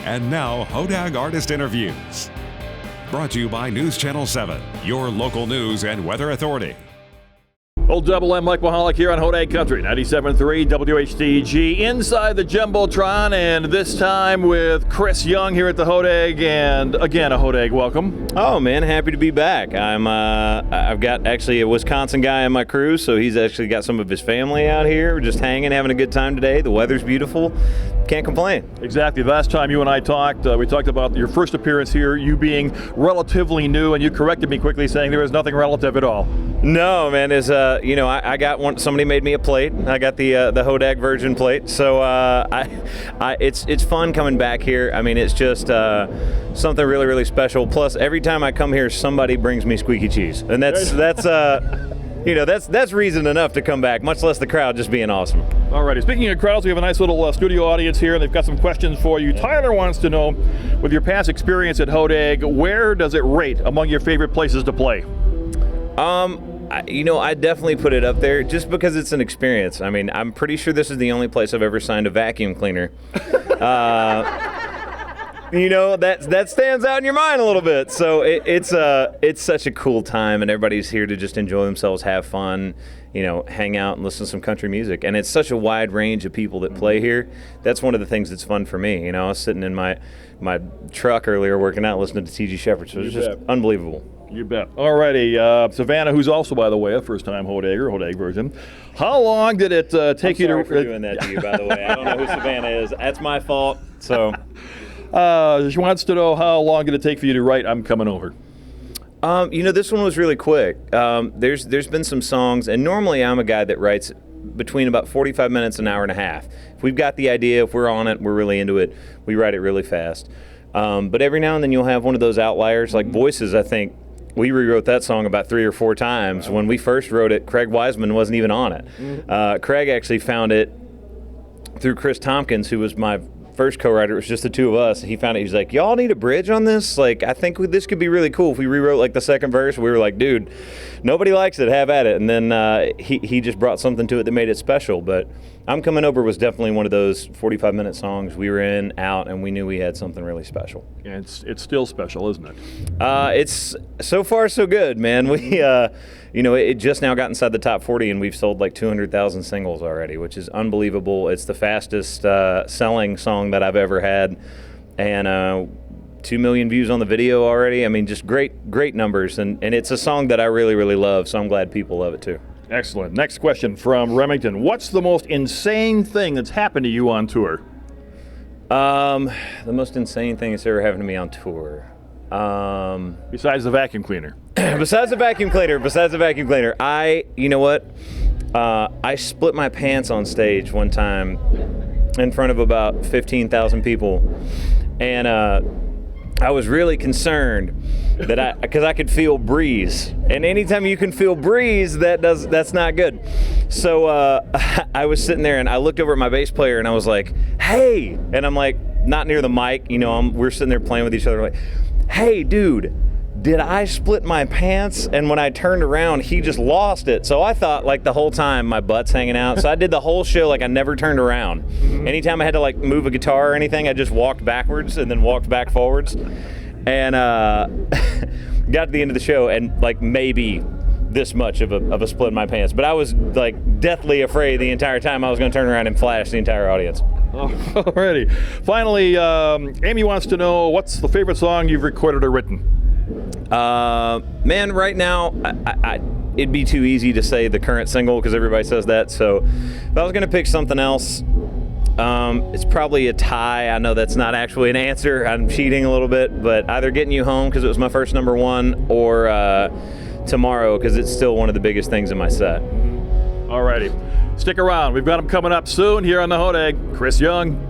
And now, Hodag Artist Interviews. Brought to you by News Channel 7, your local news and weather authority. Old Double M Mike Mahalik here on Hodag Country, 97.3 WHDG, inside the Jumbotron, and this time with Chris Young here at the Hodag, and again, a Hodag welcome. Oh man, happy to be back. I've got actually a Wisconsin guy on my crew, so he's actually got some of his family out here. We're just hanging, having a good time today. The weather's beautiful. Can't complain. Exactly. Last time you and I talked, we talked about your first appearance here, you being relatively new, and you corrected me quickly saying there was nothing relative at all. No, man. I got one. Somebody made me a plate. I got the Hodag Virgin plate. So it's fun coming back here. I mean, it's just something really, really special. Plus, every time I come here, somebody brings me squeaky cheese, and that's reason enough to come back. Much less the crowd just being awesome. Alrighty. Speaking of crowds, we have a nice little studio audience here, and they've got some questions for you. Tyler wants to know, with your past experience at Hodag, where does it rate among your favorite places to play? I definitely put it up there just because it's an experience. I mean, I'm pretty sure this is the only place I've ever signed a vacuum cleaner. That stands out in your mind a little bit. So it's such a cool time, and everybody's here to just enjoy themselves, have fun, hang out and listen to some country music. And it's such a wide range of people that play here. That's one of the things that's fun for me. I was sitting in my truck earlier working out, listening to T.G. Shepherd, so it was just unbelievable. You bet. Alrighty, Savannah, who's also, by the way, a first-time Hodag Virgin. How long did it take you to... I'm sorry for doing that to you, by the way. I don't know who Savannah is. That's my fault. So, she wants to know, how long did it take for you to write "I'm Coming Over"? This one was really quick. There's been some songs, and normally I'm a guy that writes between about 45 minutes and an hour and a half. If we've got the idea, if we're on it, we're really into it, we write it really fast. But every now and then you'll have one of those outliers, like Voices, I think. We rewrote that song about 3 or 4 times. Wow. When we first wrote it, Craig Wiseman wasn't even on it. Mm-hmm. Craig actually found it through Chris Tompkins, who was my first co-writer. It was just the two of us. He found it. He's like, y'all need a bridge on this? Like, I think this could be really cool if we rewrote like the second verse. We were like, dude, nobody likes it. Have at it. And then he just brought something to it that made it special. But "I'm Coming Over" was definitely one of those 45-minute songs. We were in, out, and we knew we had something really special. And it's still special, isn't it? It's so far so good, man. We, it just now got inside the top 40, and we've sold like 200,000 singles already, which is unbelievable. It's the fastest selling song that I've ever had, and 2 million views on the video already. I mean, just great numbers, and it's a song that I really, really love, so I'm glad people love it too. Excellent. Next question from Remington. What's the most insane thing that's happened to you on tour? The most insane thing that's ever happened to me on tour. Besides the vacuum cleaner. Besides the vacuum cleaner. I split my pants on stage one time in front of about 15,000 people. And I was really concerned because I could feel breeze, and anytime you can feel breeze, that's not good. So I was sitting there, and I looked over at my bass player, and I was like, "Hey!" And I'm like, not near the mic, we're sitting there playing with each other, like, "Hey, dude, did I split my pants?" And when I turned around, he just lost it. So I thought, like, the whole time my butt's hanging out. So I did the whole show like I never turned around. Mm-hmm. Anytime I had to like move a guitar or anything, I just walked backwards and then walked back forwards. And got to the end of the show, and like maybe this much of a split in my pants. But I was like deathly afraid the entire time I was going to turn around and flash the entire audience. Alrighty. Finally, Amy wants to know, what's the favorite song you've recorded or written? Man, right now, it'd be too easy to say the current single because everybody says that. So if I was going to pick something else, it's probably a tie. I know that's not actually an answer. I'm cheating a little bit, but either "Getting You Home" because it was my first #1, or "Tomorrow" because it's still one of the biggest things in my set. Alrighty. Stick around. We've got them coming up soon here on the Hodag. Chris Young.